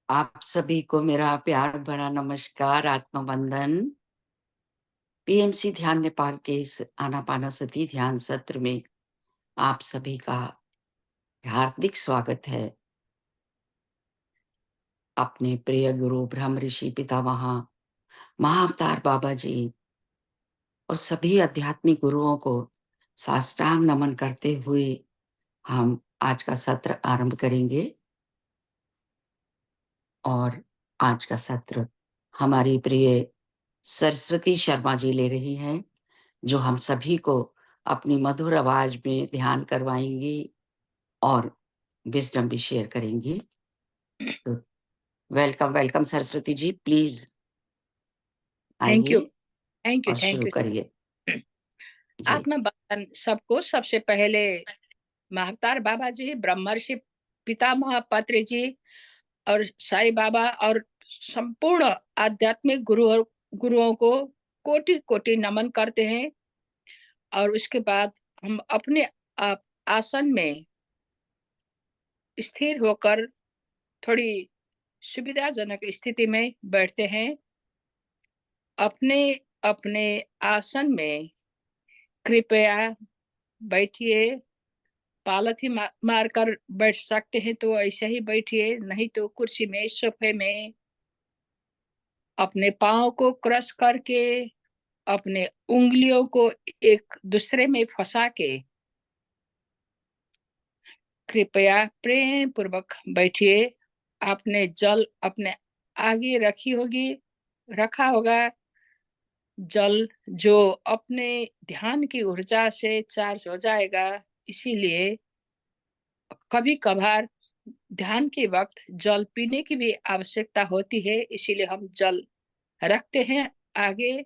आप सभी को मेरा प्यार भरा नमस्कार, आत्मवंदन। पीएमसी ध्यान नेपाल के इस आनापानसती ध्यान सत्र में आप सभी का हार्दिक स्वागत है। अपने प्रिय गुरु ब्रह्म ऋषि पितामह महाअवतार बाबा जी और सभी आध्यात्मिक गुरुओं को साष्टांग नमन करते हुए हम आज का सत्र आरंभ करेंगे। और आज का सत्र हमारी प्रिय सरस्वती शर्मा जी ले रही हैं, जो हम सभी को अपनी मधुर आवाज में ध्यान करवाएंगी और विजडम भी शेयर करेंगी। तो welcome welcome Saraswati ji, please thank you आइए थैंक यू और थैंक शुरू यू करिए जी। आत्मबंधन सबको। सबसे पहले महाअवतार बाबा जी, ब्रह्मर्षि पितामह पत्री जी और साईं बाबा और संपूर्ण आध्यात्मिक गुरुओं को कोटि कोटि नमन करते हैं। और उसके बाद हम अपने आसन में स्थिर होकर थोड़ी सुविधाजनक स्थिति में बैठते हैं। अपने अपने आसन में कृपया बैठिए। पालथी मार कर बैठ सकते हैं तो ऐसे ही बैठिए, नहीं तो कुर्सी में, सोफे में अपने पाँव को क्रॉस करके अपने उंगलियों को एक दूसरे में फंसा के कृपया प्रेम पूर्वक बैठिए। आपने जल अपने आगे रखा होगा। जल जो अपने ध्यान की ऊर्जा से चार्ज हो जाएगा, इसीलिए कभी कभार ध्यान के वक्त जल पीने की भी आवश्यकता होती है, इसीलिए हम जल रखते हैं आगे।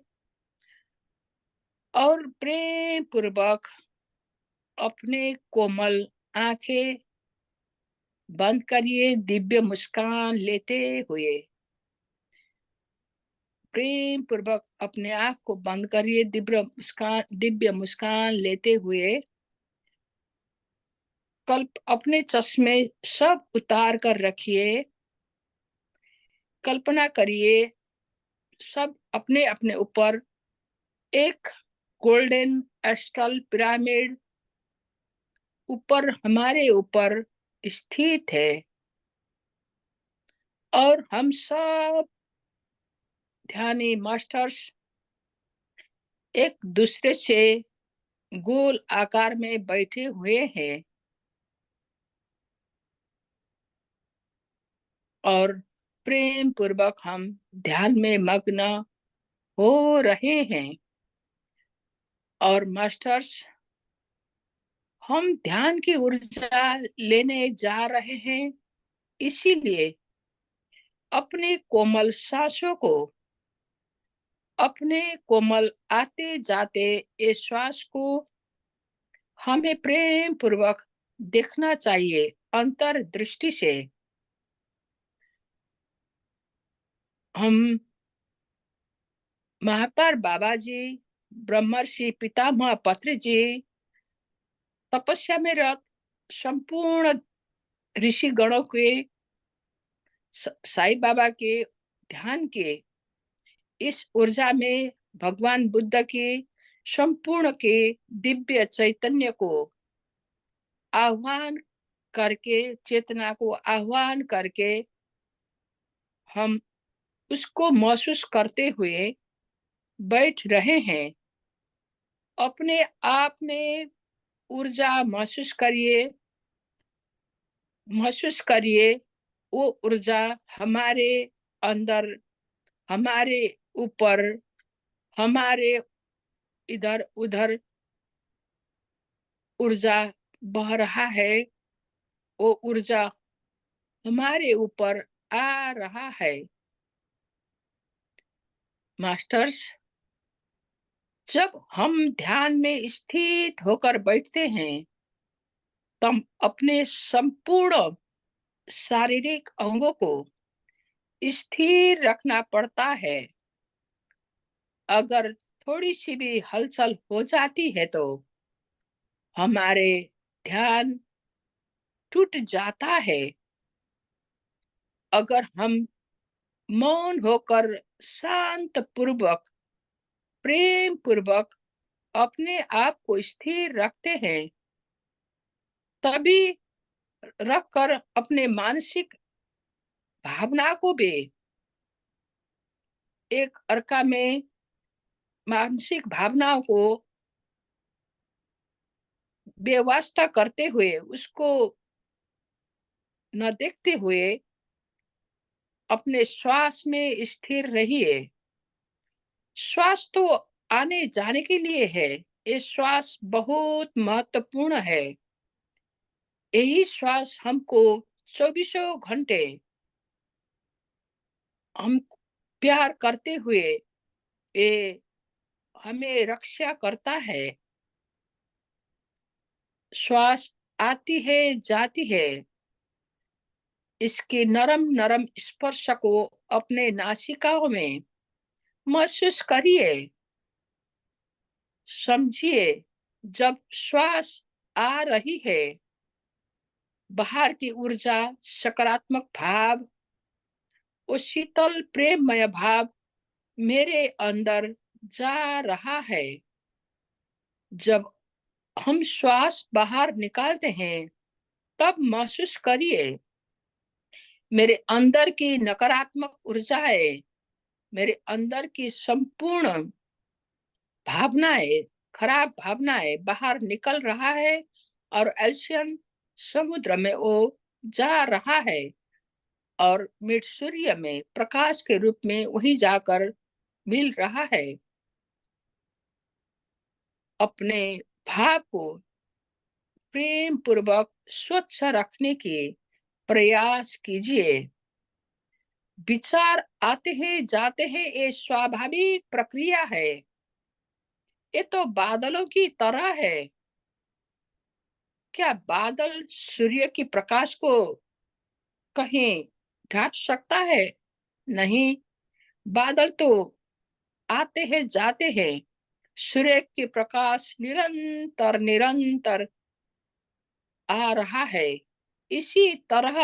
और प्रेम पूर्वक अपने कोमल आंखें बंद करिए, दिव्य मुस्कान लेते हुए। प्रेम पूर्वक अपने आंख को बंद करिए, दिव्य मुस्कान लेते हुए। कल्प अपने चश्मे सब उतार कर रखिए। कल्पना करिए सब अपने अपने ऊपर एक गोल्डन एस्ट्रल पिरामिड ऊपर, हमारे ऊपर स्थित है। और हम सब ध्यानी मास्टर्स एक दूसरे से गोल आकार में बैठे हुए हैं और प्रेम पूर्वक हम ध्यान में मग्न हो रहे हैं। और मास्टर्स, हम ध्यान की ऊर्जा लेने जा रहे हैं, इसीलिए अपने कोमल सांसों को, अपने कोमल आते जाते ये श्वास को हमें प्रेम पूर्वक देखना चाहिए अंतर्दृष्टि से। हम महाअवतार बाबा जी, ब्रह्मर्षि पितामह पत्री जी, तपस्या में रत संपूर्ण ऋषि गणों के, साईं बाबा के ध्यान के इस ऊर्जा में भगवान बुद्ध के संपूर्ण के दिव्य चैतन्य को आह्वान करके, चेतना को आह्वान करके हम उसको महसूस करते हुए बैठ रहे हैं। अपने आप में ऊर्जा महसूस करिए। वो ऊर्जा हमारे अंदर, हमारे ऊपर, हमारे इधर उधर ऊर्जा बह रहा है। वो ऊर्जा हमारे ऊपर आ रहा है। मास्टर्स, जब हम ध्यान में स्थित होकर बैठते हैं, तब अपने संपूर्ण शारीरिक अंगों को स्थिर रखना पड़ता है। अगर थोड़ी सी भी हलचल हो जाती है तो हमारे ध्यान टूट जाता है। अगर हम मौन होकर शांत पूर्वक, प्रेम पूर्वक अपने आप को स्थिर रखते हैं, तभी रखकर अपने मानसिक भावना को भी एक अर्का में मानसिक भावनाओं को बेवास्ता करते हुए, उसको न देखते हुए अपने श्वास में स्थिर रहिए। श्वास तो आने जाने के लिए है, ये श्वास बहुत महत्वपूर्ण है। यही श्वास हमको चौबीसों घंटे हम प्यार करते हुए ये हमें रक्षा करता है। श्वास आती है, जाती है, इसके नरम नरम स्पर्श को अपने नासिकाओं में महसूस करिए, समझिए। जब श्वास आ रही है, बाहर की ऊर्जा, सकारात्मक भाव, वो शीतल प्रेममय भाव मेरे अंदर जा रहा है। जब हम श्वास बाहर निकालते हैं, तब महसूस करिए मेरे अंदर की नकारात्मक ऊर्जाएं, मेरे अंदर की संपूर्ण भावनाएं, खराब भावनाएं बाहर निकल रहा है और एल्शियन समुद्र में वो जा रहा है और मिड सूर्य में प्रकाश के रूप में वही जाकर मिल रहा है। अपने भाव को प्रेम पूर्वक स्वच्छ रखने की प्रयास कीजिए। विचार आते हैं, जाते हैं, ये स्वाभाविक प्रक्रिया है। ये तो बादलों की तरह है। क्या बादल सूर्य की प्रकाश को कहीं ढांक सकता है? नहीं। बादल तो आते हैं, जाते हैं। सूर्य की प्रकाश निरंतर निरंतर आ रहा है। इसी तरह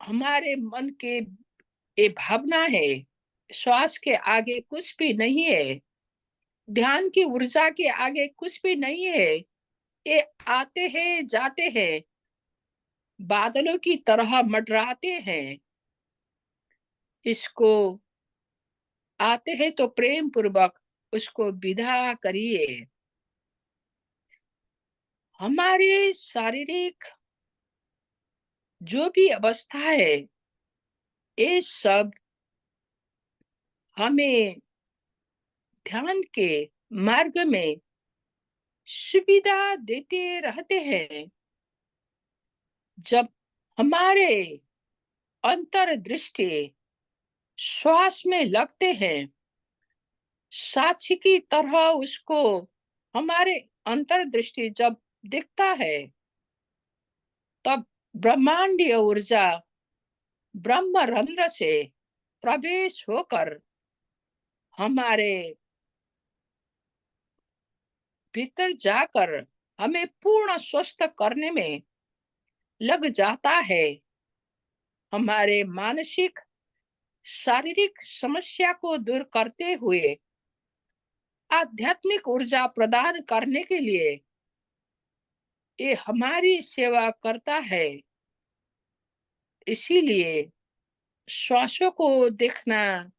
हमारे मन के ये भावना है, श्वास के आगे कुछ भी नहीं है, ध्यान की ऊर्जा के आगे कुछ भी नहीं है। ये आते हैं, जाते हैं, बादलों की तरह मंडराते हैं। इसको आते हैं तो प्रेम पूर्वक उसको विदा करिए। हमारे शारीरिक जो भी अवस्था है, ये सब हमें ध्यान के मार्ग में सुविधा देते रहते हैं। जब हमारे अंतर्दृष्टि श्वास में लगते हैं, साक्षी की तरह उसको हमारे अंतर्दृष्टि जब दिखता है, तब ब्रह्मांडीय ऊर्जा ब्रह्मरंध्र से प्रवेश होकर हमारे भीतर जाकर हमें पूर्ण स्वस्थ करने में लग जाता है। हमारे मानसिक शारीरिक समस्या को दूर करते हुए आध्यात्मिक ऊर्जा प्रदान करने के लिए ये हमारी सेवा करता है। इसीलिए श्वासों को देखना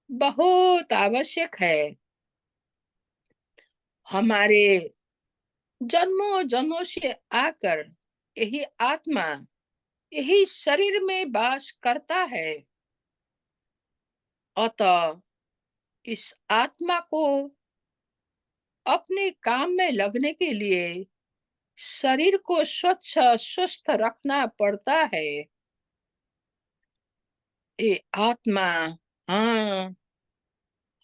बहुत आवश्यक है। हमारे जन्मों जन्मों से आकर यही आत्मा यही शरीर में वास करता है। अतः इस आत्मा को अपने काम में लगने के लिए शरीर को स्वच्छ स्वस्थ रखना पड़ता है। ये आत्मा, हाँ,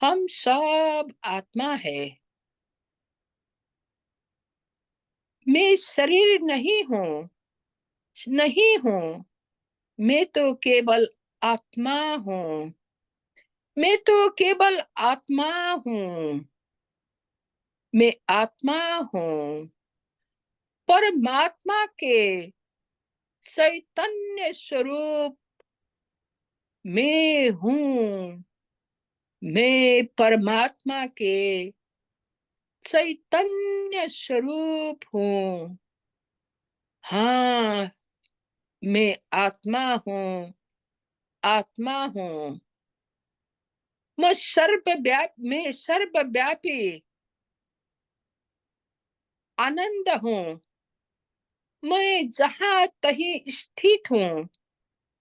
हम सब आत्मा है। मैं शरीर नहीं हूँ, नहीं हूँ। मैं तो केवल आत्मा हूँ। मैं तो केवल आत्मा हूँ। मैं आत्मा हूँ। परमात्मा के चैतन्य स्वरूप मैं हूँ। मैं परमात्मा के चैतन्य स्वरूप हूँ। हाँ, मैं आत्मा हूँ, आत्मा हूँ। मैं सर्वव्यापी आनंद हूँ। मैं जहाँ तहीं स्थित हूँ,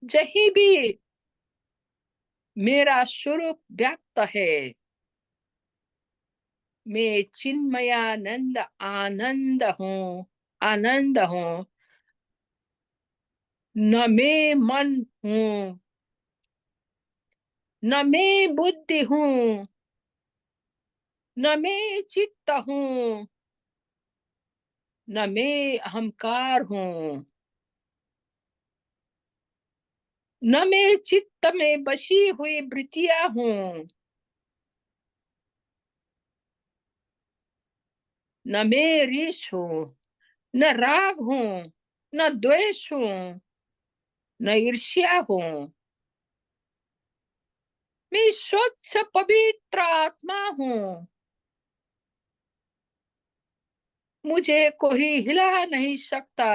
जहीं भी मेरा स्वरूप व्याप्त है। मैं चिन्मयानंद आनंद हूँ, आनंद हूँ। न मैं मन हूँ, न मैं बुद्धि हूँ, न मैं चित्त हूँ, न मैं अहंकार हूँ। न मैं चित्त में बसी हुई वृत्तियां हूँ, न मैं रीछ हूँ, न राग हूँ, न द्वेष हूँ, न ईर्ष्या हूँ। मैं स्वच्छ पवित्र आत्मा हूँ। मुझे कोई हिला नहीं सकता।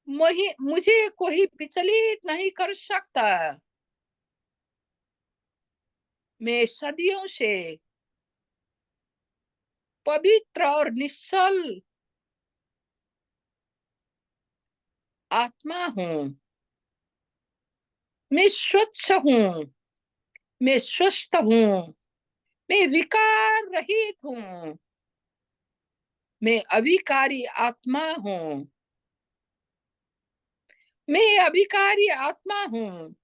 मुझे कोई विचलित नहीं कर सकता। मैं सदियों से पवित्र और निश्चल आत्मा हूँ। मैं स्वच्छ हूँ, मैं स्वस्थ हूँ, मैं विकार रहित हूँ। मैं अविकारी आत्मा हूँ। मैं अविकारी आत्मा हूँ।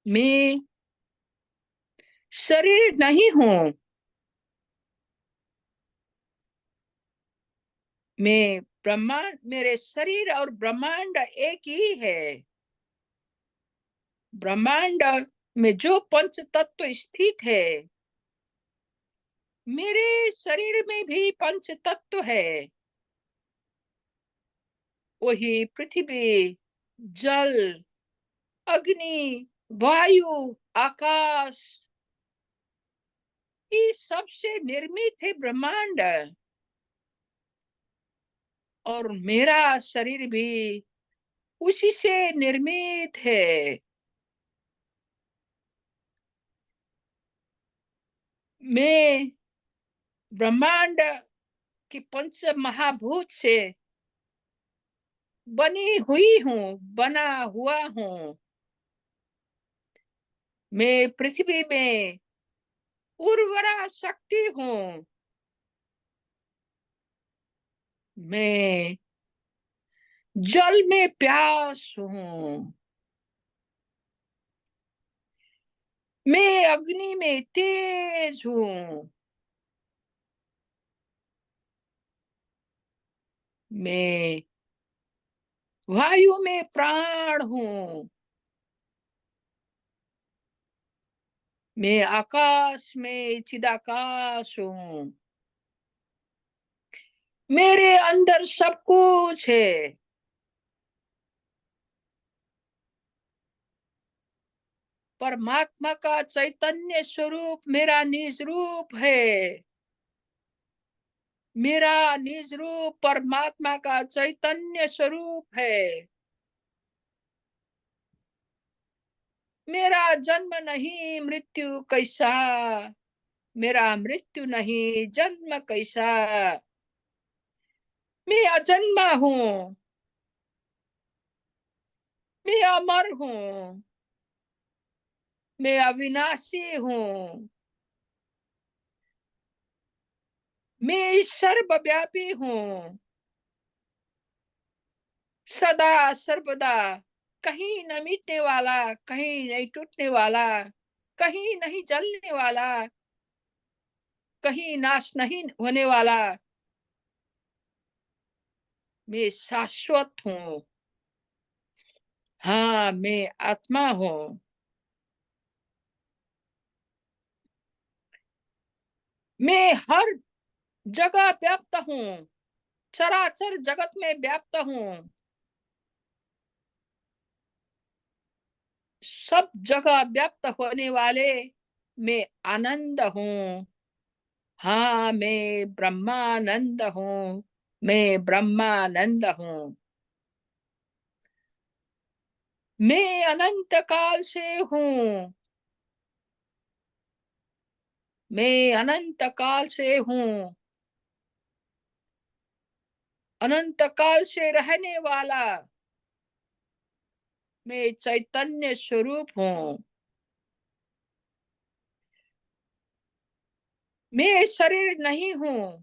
मैं शरीर नहीं हूँ। मैं ब्रह्मांड, मेरे शरीर और ब्रह्मांड एक ही है। ब्रह्मांड में जो पंच तत्व स्थित है, मेरे शरीर में भी पंच तत्व है। वही पृथ्वी, जल, अग्नि, वायु, आकाश, इस सबसे निर्मित है ब्रह्मांड। और मेरा शरीर भी उसी से निर्मित है। मैं ब्रह्मांड की पंच महाभूत से बनी हुई हूँ, बना हुआ हूँ। मैं पृथ्वी में उर्वरा शक्ति हूँ। मैं जल में प्यास हूँ। मैं अग्नि में तेज हूँ। मैं वायु में प्राण हूँ। मैं आकाश में चिदाकाश हूँ। मेरे अंदर सब कुछ है। परमात्मा का चैतन्य स्वरूप मेरा निज रूप है। मेरा निज रूप परमात्मा का चैतन्य स्वरूप है। मेरा जन्म नहीं मृत्यु कैसा, मेरा मृत्यु नहीं जन्म कैसा। मैं अजन्मा हूँ, मैं अमर हूँ, मैं अविनाशी हूँ, मैं सर्वव्यापी हूँ। सदा सर्वदा, कहीं न मिटने वाला, कहीं नहीं टूटने वाला, कहीं नहीं जलने वाला, कहीं नाश नहीं होने वाला। मैं शाश्वत हूँ। हाँ, मैं आत्मा हूँ। मैं हर जगह व्याप्त हूँ। चराचर जगत में व्याप्त हूँ, सब जगह व्याप्त होने वाले मैं आनंद हूँ। हाँ, मैं ब्रह्मानंद हूँ, मैं ब्रह्मानंद हूँ। मैं अनंत काल से हूँ, मैं अनंत काल से हूँ, अनंत काल से रहने वाला मैं चैतन्य स्वरूप हूँ। मैं शरीर नहीं हूँ,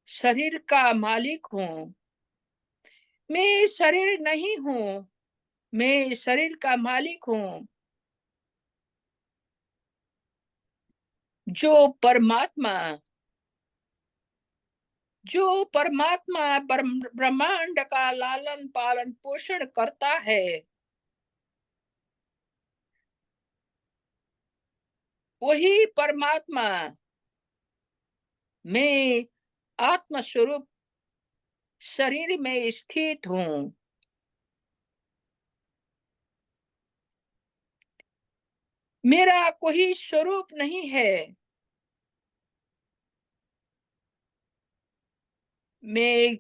शरीर का मालिक हूँ। मैं शरीर नहीं हूँ, मैं शरीर का मालिक हूँ। जो परमात्मा जो परमात्मा ब्रह्मांड का लालन पालन पोषण करता है, वही परमात्मा मैं आत्म स्वरूप शरीर में स्थित हूँ। मेरा कोई स्वरूप नहीं है। मैं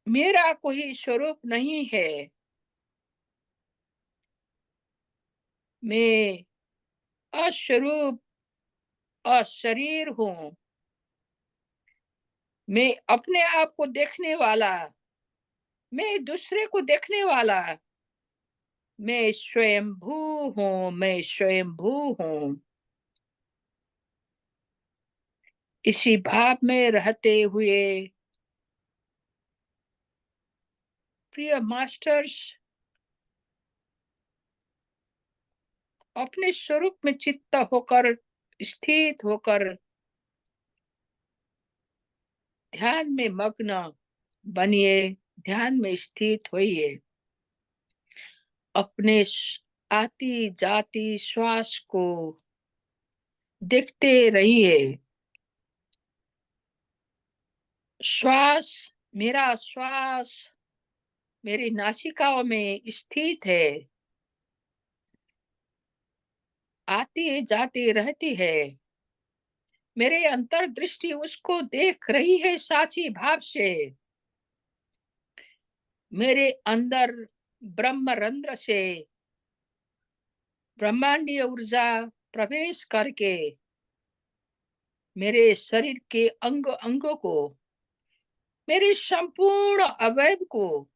मेरा कोई स्वरूप नहीं है। मैं अस्वरूप अशरीर हूँ। मैं अपने आप को देखने वाला, मैं दूसरे को देखने वाला, मैं स्वयंभू हूँ, मैं स्वयंभू हूँ। इसी भाव में रहते हुए प्रिय मास्टर्स, अपने स्वरूप में चित्त होकर स्थित होकर ध्यान में मग्न बनिए, ध्यान में स्थित होइए। अपने आती जाती श्वास को देखते रहिए। श्वास मेरा श्वास मेरी नासिकाओं में स्थित है, आती जाती रहती है। मेरे अंतर्दृष्टि उसको देख रही है साची भाव से। मेरे अंदर ब्रह्मरंध्र से ब्रह्मांडीय ऊर्जा प्रवेश करके मेरे शरीर के अंग अंगों को, मेरे संपूर्ण अवयव को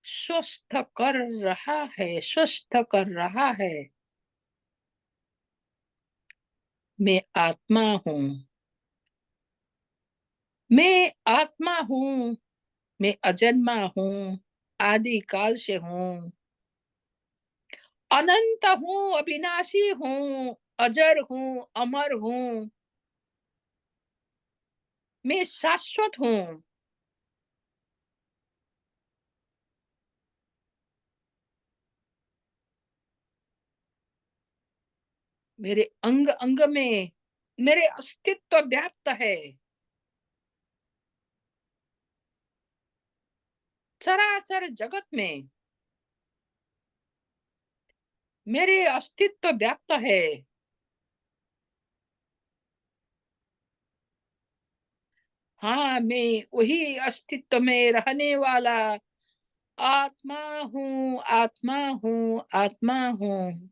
स्वस्थ कर रहा है, स्वस्थ कर रहा है। मैं आत्मा हूँ, मैं आत्मा हूँ, मैं अजन्मा हूँ, आदि काल से हूँ, अनंत हूँ, अविनाशी हूँ, अजर हूँ, अमर हूँ, मैं शाश्वत हूँ। मेरे अंग अंग में मेरे अस्तित्व व्याप्त है। चराचर जगत में मेरे अस्तित्व व्याप्त है। हाँ, मैं वही अस्तित्व में रहने वाला आत्मा हूँ, आत्मा हूँ, आत्मा हूँ।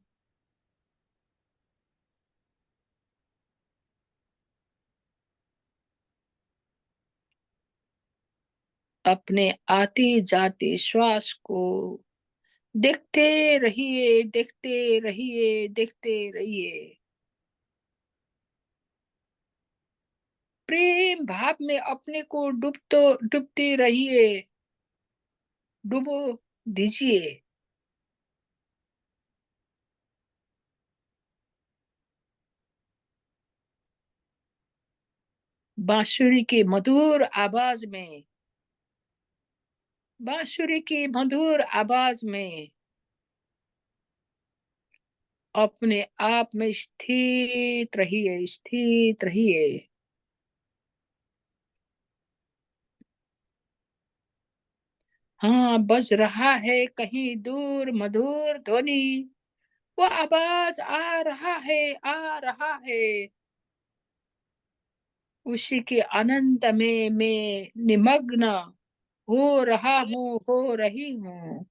अपने आती जाती श्वास को देखते रहिए, देखते रहिए, देखते रहिए। प्रेम भाव में अपने को डूबते रहिए, डुबो दीजिए। बांसुरी की मधुर आवाज में, बांसुरी की मधुर आवाज में अपने आप में स्थित रहिए, स्थित रहिए। हाँ, बज रहा है कहीं दूर मधुर ध्वनि, वो आवाज़ आ रहा है, आ रहा है। उसी के आनंद में मैं निमग्न हो रहा हूँ, हो रही हूँ।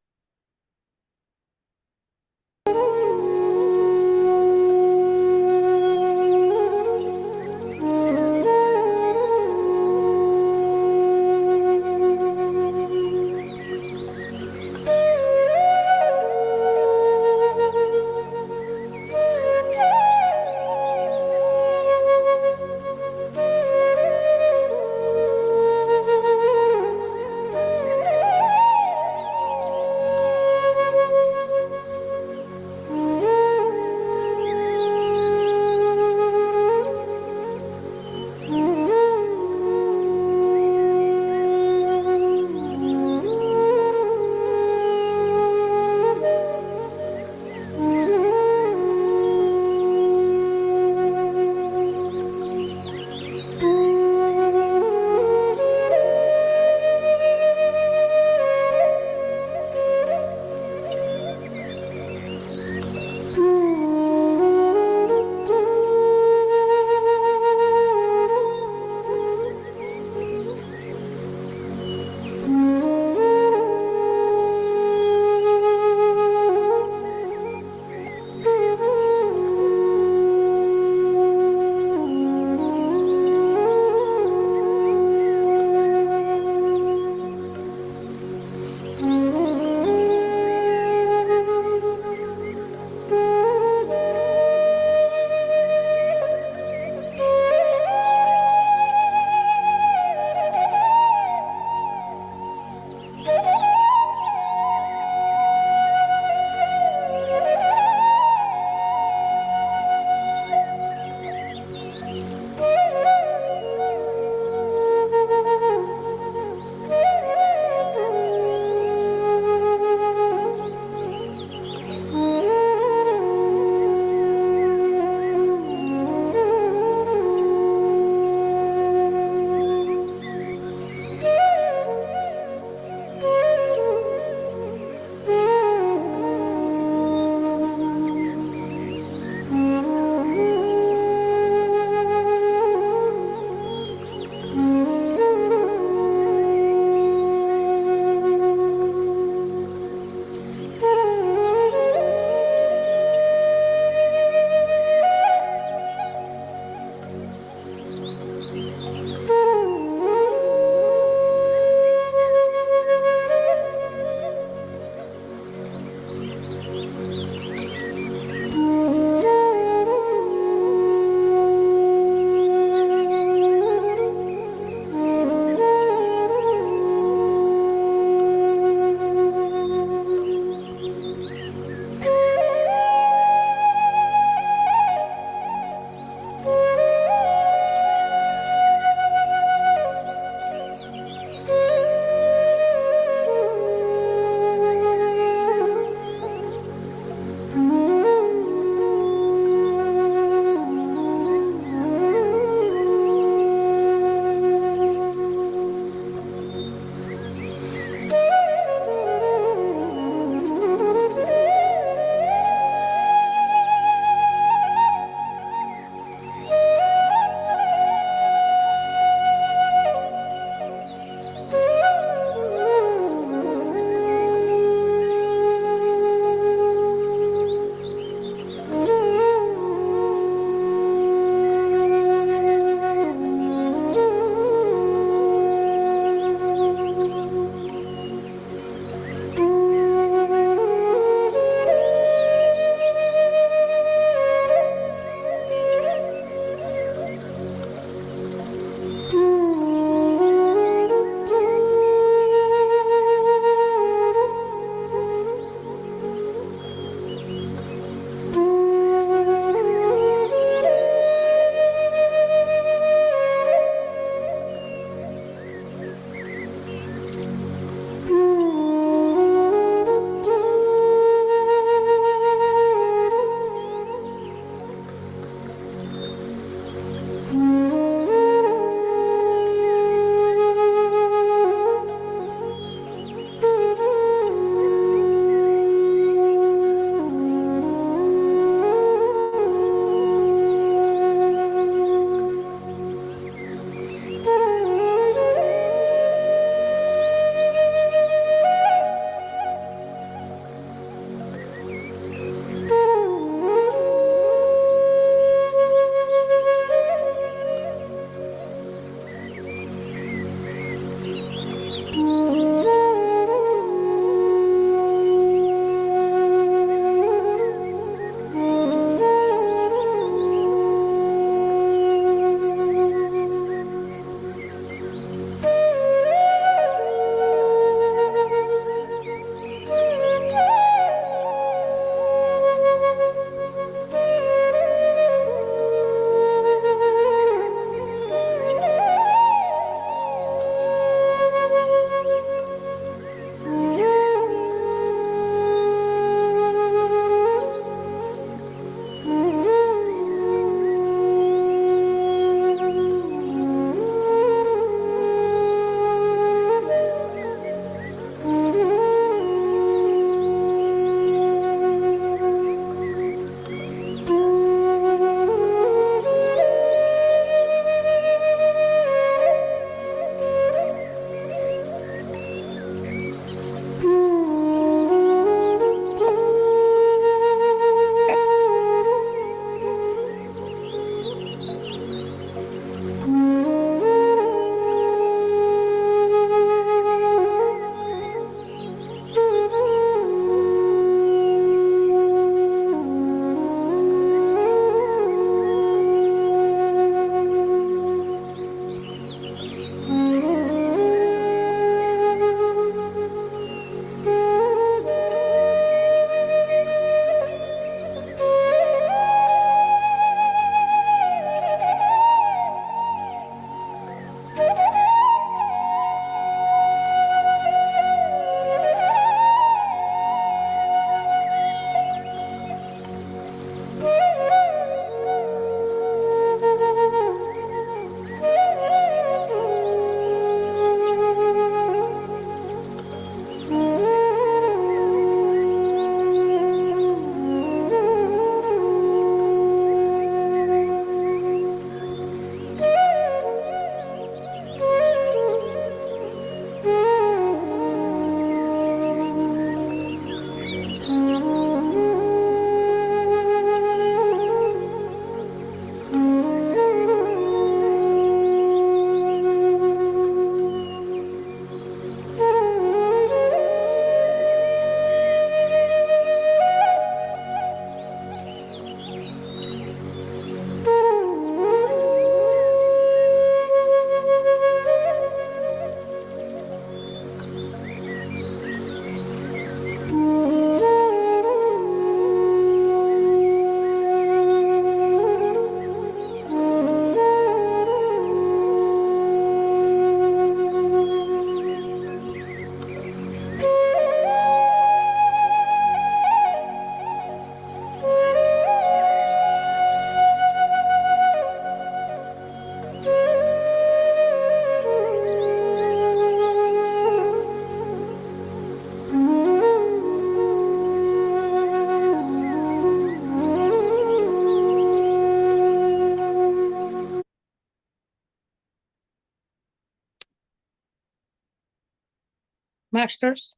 मास्टर्स,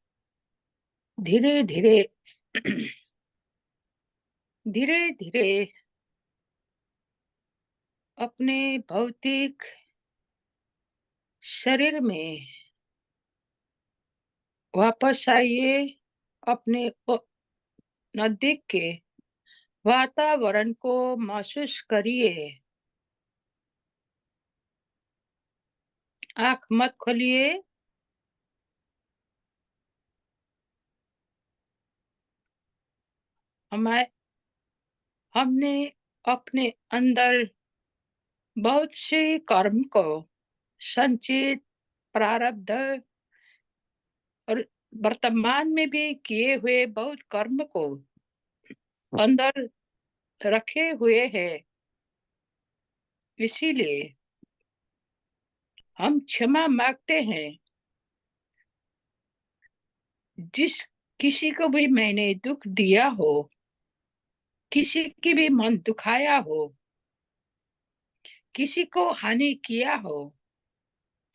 धीरे धीरे धीरे धीरे अपने भौतिक शरीर में वापस आइए। अपने नजदीक के वातावरण को महसूस करिए। आंख मत खोलिए। हमारे हमने अपने अंदर बहुत से कर्म को, संचित प्रारब्ध और वर्तमान में भी किए हुए बहुत कर्म को अंदर रखे हुए हैं। इसीलिए हम क्षमा मांगते हैं। जिस किसी को भी मैंने दुख दिया हो, किसी की भी मन दुखाया हो, किसी को हानि किया हो,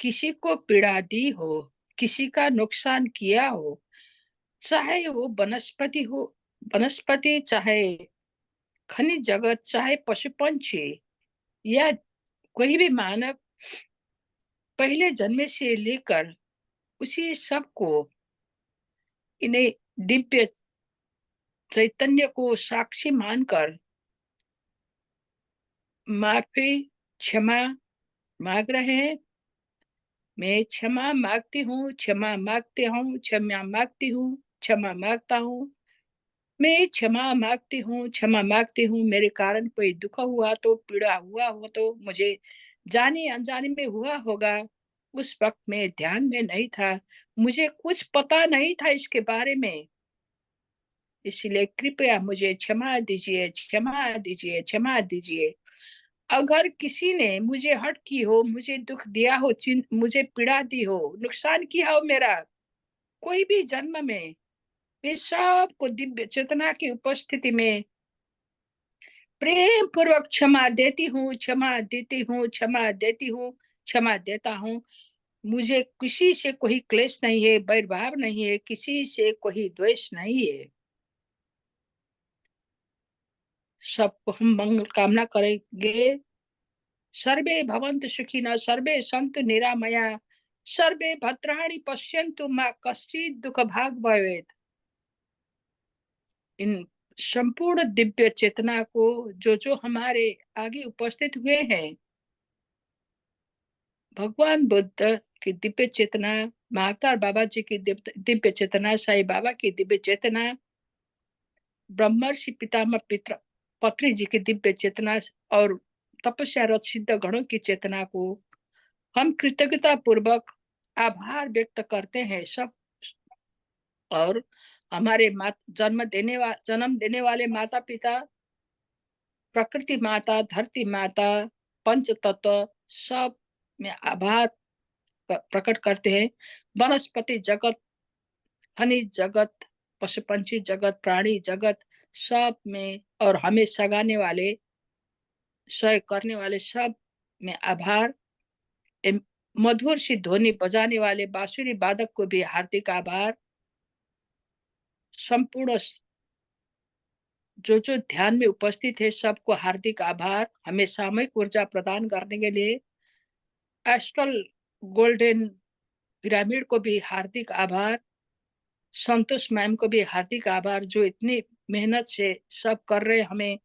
किसी को पीड़ा दी हो, किसी का नुकसान किया हो, चाहे वो वनस्पति, चाहे खनिज जगत, चाहे पशु पंछी या कोई भी मानव, पहले जन्म से लेकर उसी सब को, इन्हें दिव्य चैतन्य को साक्षी मानकर माफी, क्षमा मांग रहे हैं। मैं क्षमा मांगती हूँ, क्षमा मांगते हूँ, क्षमा मांगती हूँ, क्षमा मांगता हूँ। मैं क्षमा मांगती हूँ, क्षमा मांगती हूँ। मेरे कारण कोई दुख हुआ तो, पीड़ा हुआ हो तो, मुझे जाने अनजाने में हुआ होगा। उस वक्त मैं ध्यान में नहीं था, मुझे कुछ पता नहीं था इसके बारे में। इसलिए कृपया मुझे क्षमा दीजिए, क्षमा दीजिए, क्षमा दीजिए। अगर किसी ने मुझे हर्ट की हो, मुझे दुख दिया हो, मुझे पीड़ा दी हो, नुकसान किया हो मेरा कोई भी जन्म में, मैं सबको दिव्य चेतना की उपस्थिति में प्रेम पूर्वक क्षमा देती हूँ, क्षमा देती हूँ, क्षमा देती हूँ, क्षमा देता हूँ। मुझे किसी से कोई क्लेश नहीं है, वैरभाव नहीं है, किसी से कोई द्वेष नहीं है। सबको हम मंगल कामना करेंगे। सर्वे भवन्तु सुखिनः, सर्वे सन्तु निरामया, सर्वे भद्राणि पश्यन्तु मा कश्चित् दुःखभाग् भवेत्। इन संपूर्ण दिव्य चेतना को जो हमारे आगे उपस्थित हुए हैं, भगवान बुद्ध की दिव्य चेतना, महाअवतार बाबा जी की दिव्य चेतना, साईं बाबा की दिव्य चेतना, ब्रह्मर्षि पितामह पत्री जी की दिव्य चेतना और तपस्यारत सिद्ध गणों की चेतना को हम कृतज्ञता पूर्वक आभार व्यक्त करते हैं सब। और हमारे जन्म देने वाले माता पिता, प्रकृति माता, धरती माता, पंच तत्व, सब में आभार प्रकट करते हैं। वनस्पति जगत, खनिज जगत, पशु पंछी जगत, प्राणी जगत, सब में, और हमें सगाने वाले, सह करने वाले सब में आभार। मधुर सी ध्वनि बजाने वाले बांसुरी वादक को भी हार्दिक आभार। संपूर्ण जो ध्यान में उपस्थित है सबको हार्दिक आभार। हमें सामूहिक ऊर्जा प्रदान करने के लिए एस्ट्रल गोल्डन पिरामिड को भी हार्दिक आभार। संतोष मैम को भी हार्दिक आभार, जो इतनी मेहनत से सब कर रहे, हमें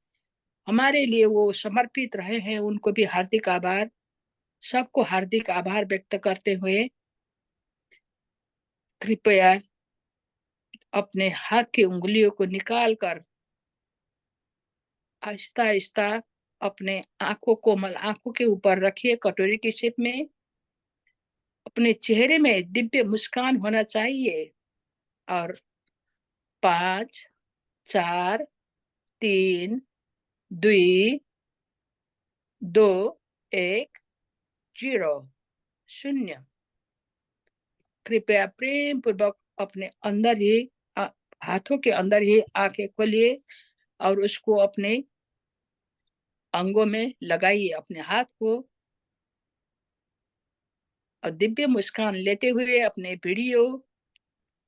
हमारे लिए वो समर्पित रहे हैं, उनको भी हार्दिक आभार। सबको हार्दिक आभार व्यक्त करते हुए कृपया अपने हाथ की उंगलियों को निकाल कर आहिस्ता आहिस्ता अपने कोमल आंखों के ऊपर रखिए, कटोरी की शेप में। अपने चेहरे में दिव्य मुस्कान होना चाहिए। और 5, 4, 3, 2, 2, 1, 0, 0। कृपया प्रेम पूर्वक अपने अंदर ही हाथों के अंदर ही आंखें खोलिए और उसको अपने अंगों में लगाइए, अपने हाथ को। और दिव्य मुस्कान लेते हुए अपने वीडियो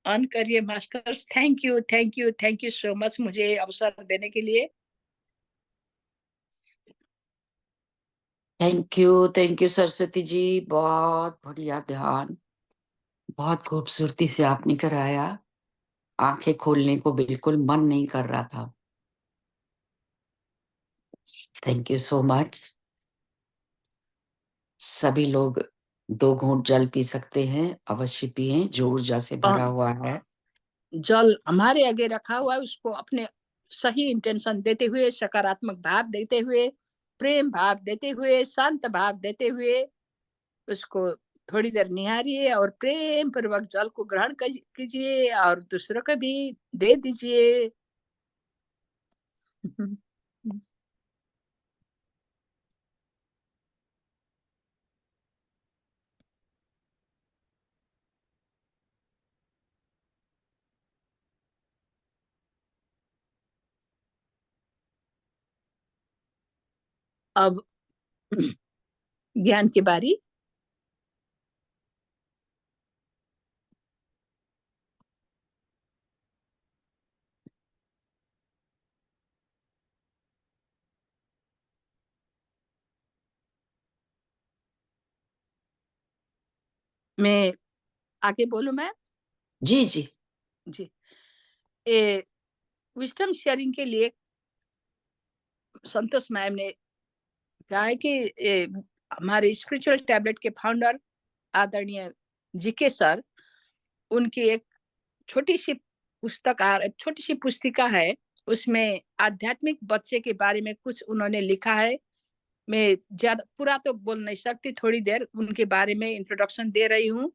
ऑन करिए masters. Thank you, thank you, thank you so much मुझे अवसर देने के लिए। Thank you Saraswati ji. बहुत बढ़िया ध्यान, बहुत खूबसूरती से आपने कराया। आंखें खोलने को बिल्कुल मन नहीं कर रहा था। Thank you so much. सभी लोग 2 घूंट जल पी सकते हैं, अवश्य पिएं, जो ऊर्जा से भरा हुआ है। जल हमारे आगे रखा हुआ है, उसको अपने सही इंटेंशन देते हुए, सकारात्मक भाव देते हुए, प्रेम भाव देते हुए, शांत भाव देते हुए उसको थोड़ी देर निहारिए और प्रेम पूर्वक जल को ग्रहण कीजिए और दूसरों को भी दे दीजिए। अब ज्ञान की बारी। मैं आगे बोलूं मैं? जी जी। जी। ए विजडम शेयरिंग के लिए संतोष मैम ने कहा है कि हमारे स्पिरिचुअल टैबलेट के फाउंडर आदरणीय जीके सर, उनकी एक छोटी सी छोटी सी पुस्तिका है। उसमें आध्यात्मिक बच्चे के बारे में कुछ उन्होंने लिखा है। मैं ज्यादा पूरा तो बोल नहीं सकती, थोड़ी देर उनके बारे में इंट्रोडक्शन दे रही हूँ।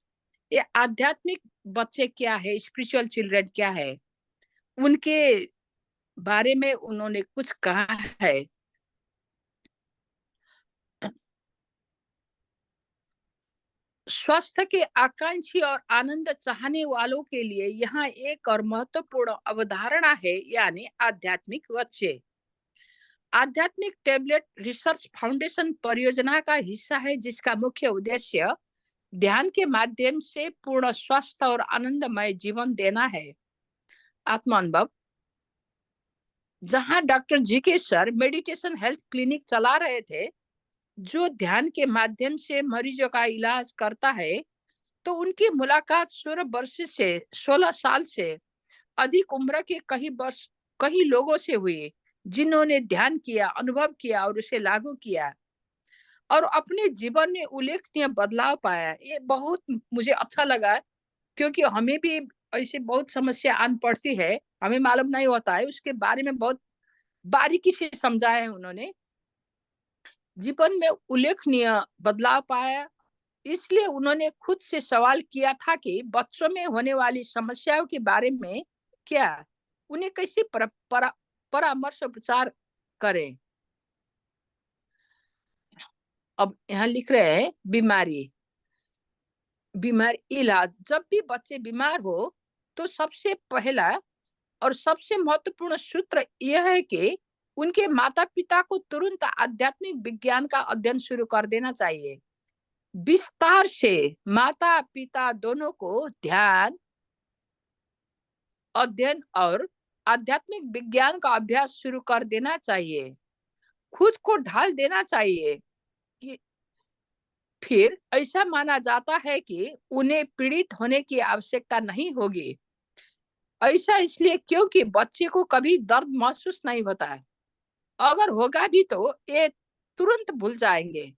ये आध्यात्मिक बच्चे क्या है, स्पिरिचुअल चिल्ड्रन क्या है, उनके बारे में उन्होंने कुछ कहा है। स्वास्थ्य के आकांक्षी और आनंद चाहने वालों के लिए यहाँ एक और महत्वपूर्ण अवधारणा है, यानी आध्यात्मिक बच्चे। आध्यात्मिक टैबलेट रिसर्च फाउंडेशन परियोजना का हिस्सा है, जिसका मुख्य उद्देश्य ध्यान के माध्यम से पूर्ण स्वस्थ और आनंदमय जीवन देना है। आत्मानुभव, जहां डॉक्टर जी के सर मेडिटेशन हेल्थ क्लिनिक चला रहे थे, जो ध्यान के माध्यम से मरीजों का इलाज करता है, तो उनकी मुलाकात 16 साल से अधिक उम्र के कई लोगों से हुई, जिन्होंने ध्यान किया, अनुभव किया और उसे लागू किया और अपने जीवन में उल्लेखनीय बदलाव पाया। ये बहुत मुझे अच्छा लगा, क्योंकि हमें भी ऐसे बहुत समस्या आन पड़ती है, हमें मालूम नहीं होता है, उसके बारे में बहुत बारीकी से समझाया है उन्होंने। जीवन में उल्लेखनीय बदलाव पाया, इसलिए उन्होंने खुद से सवाल किया था कि बच्चों में होने वाली समस्याओं के बारे में क्या, उन्हें कैसे परामर्श उपचार करें। अब यहाँ लिख रहे हैं बीमारी, बीमार इलाज। जब भी बच्चे बीमार हो, तो सबसे पहला और सबसे महत्वपूर्ण सूत्र यह है कि उनके माता पिता को तुरंत आध्यात्मिक विज्ञान का अध्ययन शुरू कर देना चाहिए। विस्तार से माता पिता दोनों को ध्यान अध्ययन और आध्यात्मिक विज्ञान का अभ्यास शुरू कर देना चाहिए। खुद को ढाल देना चाहिए कि फिर ऐसा माना जाता है कि उन्हें पीड़ित होने की आवश्यकता नहीं होगी। ऐसा इसलिए क्योंकि बच्चे को कभी दर्द महसूस नहीं होता है, अगर होगा भी तो ये तुरंत भूल जाएंगे।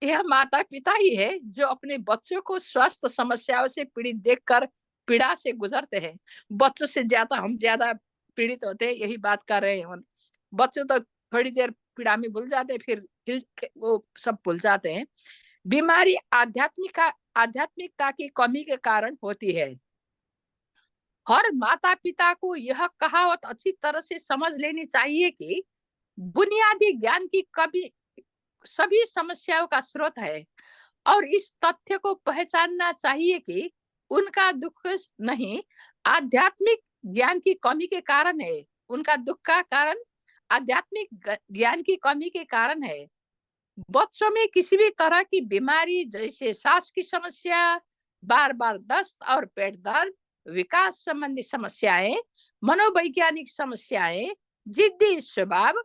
यह माता पिता ही है जो अपने बच्चों को स्वास्थ्य समस्याओं से पीड़ित देखकर पीड़ा से गुजरते हैं। बच्चों से ज्यादा हम ज्यादा पीड़ित होते हैं, यही बात कर रहे हैं। बच्चों तो थोड़ी देर पीड़ा में भूल जाते हैं, फिर वो सब भूल जाते हैं। बीमारी आध्यात्मिकता की कमी के कारण होती है। हर माता पिता को यह कहावत अच्छी तरह से समझ लेनी चाहिए कि बुनियादी ज्ञान की कमी सभी समस्याओं का स्रोत है, और इस तथ्य को पहचानना चाहिए कि उनका दुख नहीं आध्यात्मिक ज्ञान की कमी के कारण है। उनका दुख का कारण आध्यात्मिक ज्ञान की कमी के कारण है। बच्चों में किसी भी तरह की बीमारी, जैसे सांस की समस्या, बार बार दस्त और पेट दर्द, विकास संबंधी समस्याएं, मनोवैज्ञानिक समस्याएं, जिद्दी स्वभाव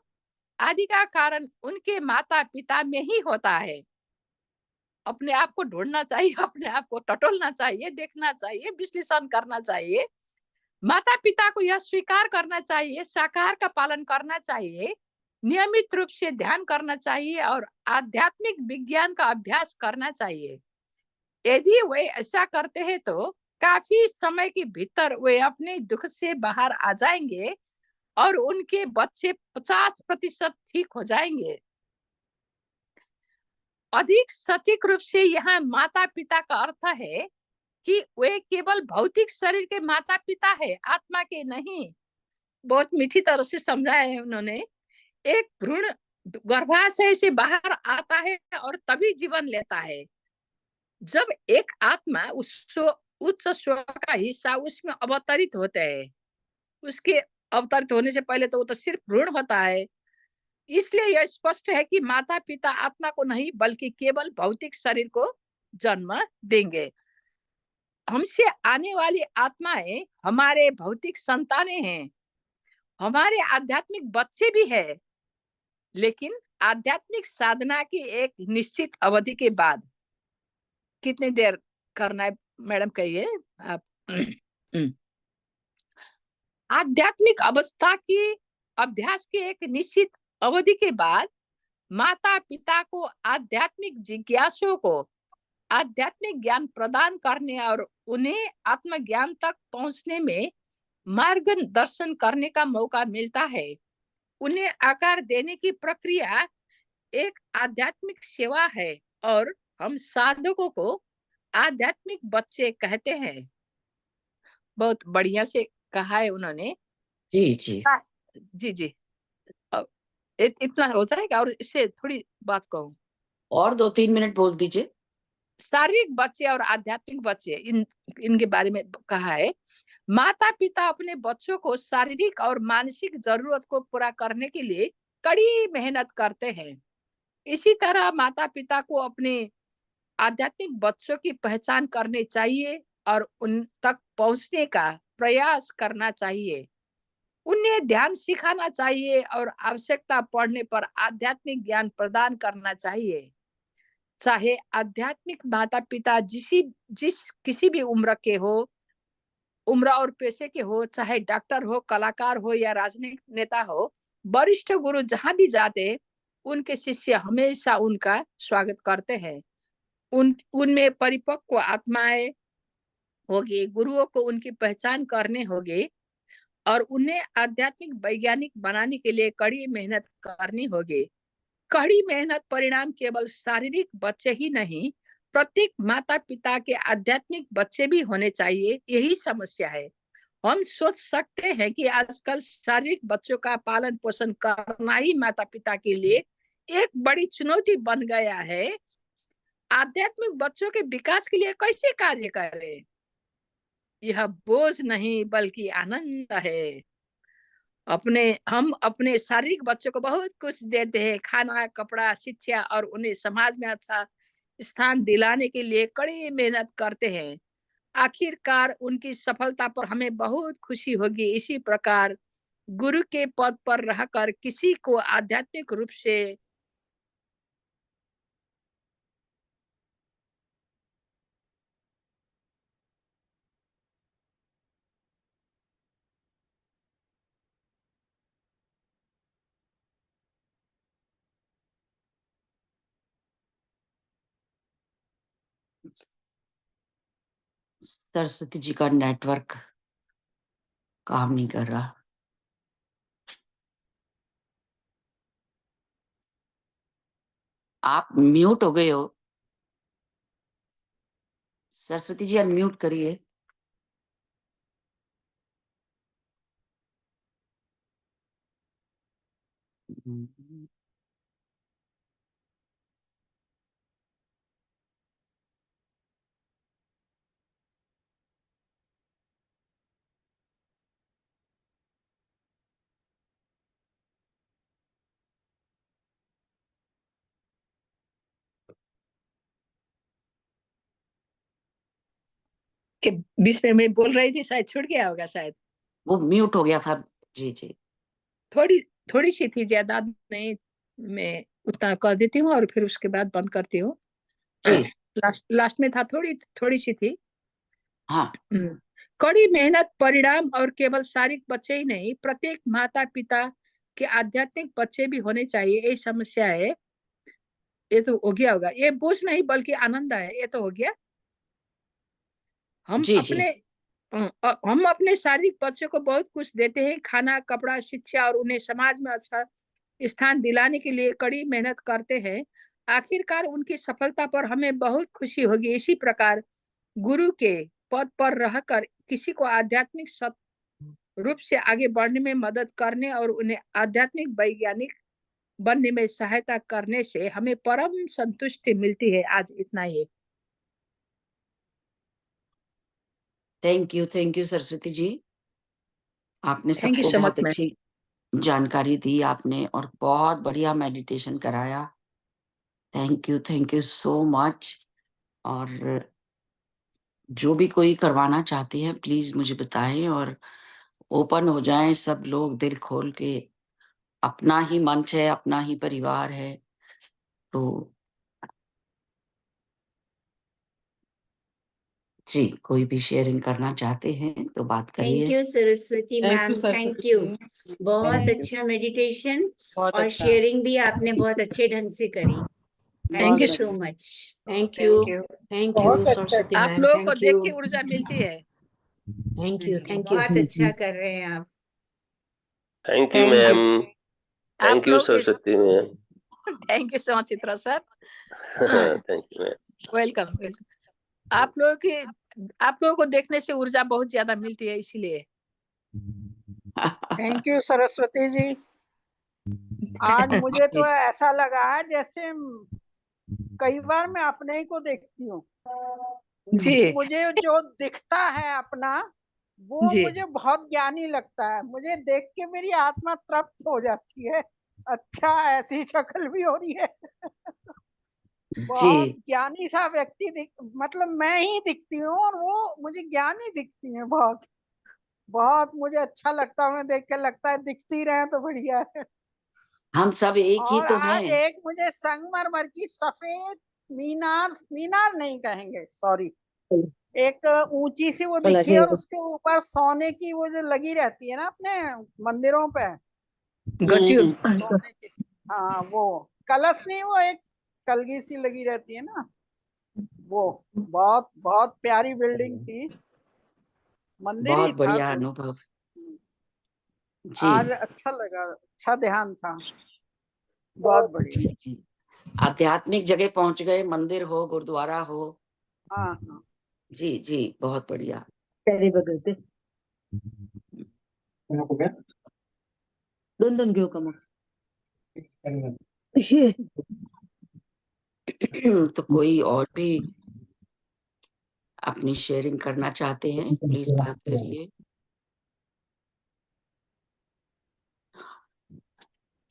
आदि का कारण उनके माता-पिता में ही होता है। अपने आप को ढूँढना चाहिए, अपने आप को टटोलना चाहिए, देखना चाहिए, विश्लेषण करना चाहिए। माता-पिता को यह स्वीकार करना चाहिए, शाकाहार का पालन करना चाहिए, नियमित रूप से ध्यान करना चाहिए और आध्यात्मिक विज्ञान का अभ्यास करना चाहिए। यदि वे ऐसा करते हैं तो काफ़ी समय के भीतर वे अपने दुःख से बाहर आ जाएँगे और उनके बच्चे 50% ठीक हो जाएँगे। अधिक सटीक रूप से यहाँ माता-पिता का अर्थ है कि वे केवल भौतिक शरीर के माता-पिता है, आत्मा के नहीं। बहुत मीठी तरह से समझाया है उन्होंने। एक भ्रूण गर्भाशय से बाहर आता है और तभी जीवन लेता है। जब एक आत्मा उस उच्च स्व का हिस्सा उसमें अवतरित होते हैं, उसके अवतरित होने से पहले तो वो तो सिर्फ भ्रूण होता है। इसलिए यह स्पष्ट है कि माता-पिता आत्मा को नहीं बल्कि केवल भौतिक शरीर को जन्म देंगे। हमसे आने वाली आत्माएं हमारे भौतिक संतानें हैं, हमारे आध्यात्मिक बच्चे भी हैं, लेकिन आध्यात्मिक साधना की एक निश्चित अवधि के बाद कितनी देर करना है मैडम कहिए आप? आध्यात्मिक अवस्था की अभ्यास की एक निश्चित अवधि के बाद माता पिता को आध्यात्मिक जिज्ञासुओं को आध्यात्मिक ज्ञान प्रदान करने और उन्हें आत्मज्ञान तक पहुंचने में मार्गदर्शन करने का मौका मिलता है। उन्हें आकार देने की प्रक्रिया एक आध्यात्मिक सेवा है और हम साधकों को आध्यात्मिक बच्चे कहते हैं। बहुत बढ़िया से कहा है उन्होंने। जी, जी। जी जी। अ, इतना हो जाएगा और इससे थोड़ी बात कहूँ। और 2-3 मिनट बोल दीजिए। शारीरिक बच्चे और आध्यात्मिक बच्चे इनके बारे में कहा है। माता पिता अपने बच्चों को शारीरिक और मानसिक जरूरत को पूरा करने के लिए कड़ी मेहनत करते हैं। इसी तरह माता पिता को अपने आध्यात्मिक बच्चों की पहचान करनी चाहिए और उन तक पहुंचने का प्रयास करना चाहिए। उन्हें ध्यान सिखाना चाहिए और आवश्यकता पड़ने पर आध्यात्मिक ज्ञान प्रदान करना चाहिए। चाहे आध्यात्मिक माता पिता जिस किसी भी उम्र के हो, उम्र और पेशे के हो, चाहे डॉक्टर हो, कलाकार हो या राजनीतिक नेता हो, वरिष्ठ गुरु जहां भी जाते उनके शिष्य हमेशा उनका स्वागत करते हैं। उनमें परिपक्व आत्माएं होगी, गुरुओं को उनकी पहचान करने होगी और उन्हें आध्यात्मिक वैज्ञानिक बनाने के लिए कड़ी मेहनत करनी होगी। कड़ी मेहनत परिणाम केवल शारीरिक बच्चे ही नहीं, प्रत्येक माता पिता के आध्यात्मिक बच्चे भी होने चाहिए। यही समस्या है। हम सोच सकते हैं कि आजकल शारीरिक बच्चों का पालन पोषण करना ही माता पिता के लिए एक बड़ी चुनौती बन गया है। आध्यात्मिक बच्चों के विकास के लिए कैसे कार्य करें? यह बोझ नहीं बल्कि आनंद है। हम अपने शारीरिक बच्चों को बहुत कुछ देते हैं, खाना, कपड़ा, शिक्षा और उन्हें समाज में अच्छा स्थान दिलाने के लिए कड़ी मेहनत करते हैं। आखिरकार उनकी सफलता पर हमें बहुत खुशी होगी। इसी प्रकार गुरु के पद पर रहकर किसी को आध्यात्मिक रूप से सरस्वती जी का नेटवर्क काम नहीं कर रहा। आप म्यूट हो गए हो। सरस्वती जी अनम्यूट करिए। कि बीच में मैं बोल रही थी, शायद छूट गया होगा शायद। वो म्यूट हो गया था। जी, जी। थोड़ी थोड़ी सी थी, ज्यादा नहीं। मैं उतना कर देती हूँ और फिर उसके बाद बंद करती हूँ। जी। लास्ट लास्ट में था, थोड़ी थोड़ी सी थी। हाँ। कड़ी मेहनत, परिणाम और केवल शारीरिक बच्चे ही नहीं, प्रत्येक माता पिता के आध्यात्मिक बच्चे भी होने चाहिए। ये समस्या है। ये तो हो गया होगा, ये बोझ नहीं बल्कि आनंद है, ये तो हो गया। हम जी, जी। अपने हम अपने शारीरिक बच्चों को बहुत कुछ देते हैं, खाना, कपड़ा, शिक्षा, और उन्हें समाज में अच्छा स्थान दिलाने के लिए कड़ी मेहनत करते हैं। आखिरकार उनकी सफलता पर हमें बहुत खुशी होगी। इसी प्रकार गुरु के पद पर रहकर किसी को आध्यात्मिक रूप से आगे बढ़ने में मदद करने और उन्हें आध्यात्मिक वैज्ञानिक बनने में सहायता करने से हमें परम संतुष्टि मिलती है। आज इतना ही। Thank you Saraswati ji. आपने थैंक यू सबको सो बहुत मच मैम। अच्छी जानकारी दी आपने और बहुत बढ़िया मेडिटेशन कराया। Thank you so much. और जो भी कोई करवाना चाहती है प्लीज मुझे बताएं और ओपन हो जाएं सब लोग दिल खोल के। अपना ही मंच है, अपना ही परिवार है, तो जी कोई भी शेयरिंग करना चाहते हैं तो बात थैंक करिए। You Saraswati thank you ma'am, thank Saraswati you. जी। बहुत थैंक यू। अच्छा मेडिटेशन बहुत और अच्छा। शेयरिंग भी आपने बहुत अच्छे ढंग से करी। Thank thank you. यू बहुत सो अच्छा। Much. Thank you. Thank you बहुत अच्छा। सरस्वती आप मैम, लोगों को थैंक देख यू। के ऊर्जा मिलती है। Thank you. Thank you. बहुत अच्छा कर रहे हैं आप। Thank you thank you. Ma'am. आप थैंक यू लोग के Saraswati ma'am. Thank you so much Chitra sir. Thank you ma'am. Welcome welcome. आप लोगों की आप लोगों को देखने से ऊर्जा बहुत ज्यादा मिलती है, इसलिए थैंक यू सरस्वती जी। आज मुझे तो ऐसा लगा है जैसे कई बार मैं अपने ही को देखती हूँ। जी मुझे जो दिखता है अपना, वो जी मुझे बहुत ज्ञानी लगता है। मुझे देख के मेरी आत्मा तृप्त हो जाती है। अच्छा, ऐसी शक्ल भी हो रही है। बहुत जी ज्ञानी सा व्यक्ति मतलब मैं ही दिखती हूँ और वो मुझे ज्ञानी दिखती है। बहुत बहुत मुझे अच्छा लगता है। उन्हें देख के लगता है दिखती रहे तो बढ़िया है। हम सब एक ही और तो आज हैं। एक मुझे संगमरमर की सफेद मीनार, मीनार नहीं कहेंगे, सॉरी, एक ऊंची सी वो दिखी और उसके ऊपर सोने की वो जो लगी रहती है ना अपने मंदिरों पे, गजू सोने की, हाँ वो कलश नहीं, वो एक कलगी सी लगी रहती है ना, वो बहुत बहुत प्यारी बिल्डिंग थी। मंदिर ही बहुत था बढ़िया तो अनुभव। जी आज अच्छा लगा, अच्छा ध्यान था, बहुत बढ़िया। जी जी। आध्यात्मिक जगह पहुंच गए, मंदिर हो, गुरुद्वारा हो। हाँ हाँ। जी जी, बहुत बढ़िया। दोन घेऊ का मग? तो कोई और भी अपनी शेयरिंग करना चाहते हैं प्लीज बात करिए।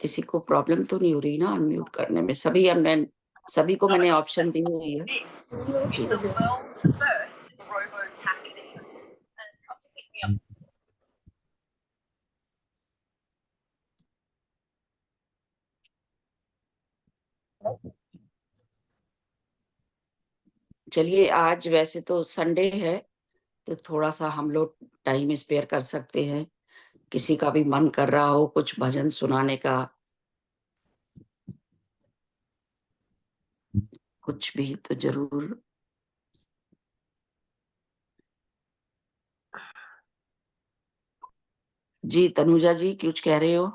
किसी को प्रॉब्लम तो नहीं हो रही ना अनम्यूट करने में? सभी को मैंने ऑप्शन दी हुई है। जी चलिए, आज वैसे तो संडे है तो थोड़ा सा हम लोग टाइम स्पेयर कर सकते हैं। किसी का भी मन कर रहा हो कुछ भजन सुनाने का, कुछ भी तो जरूर। जी तनुजा जी कुछ कह रहे हो?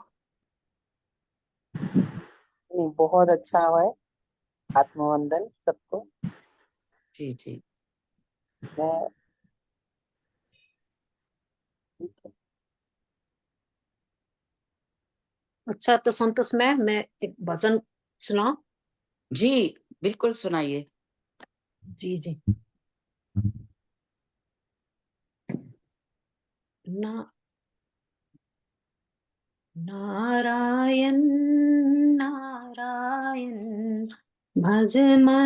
नहीं, बहुत अच्छा हुआ है। आत्मवंदन सबको। जी जी मैं अच्छा, तो संतोष मैं एक भजन सुनाऊं? जी बिल्कुल सुनाइए। जी जी। ना नारायण नारायण भज मन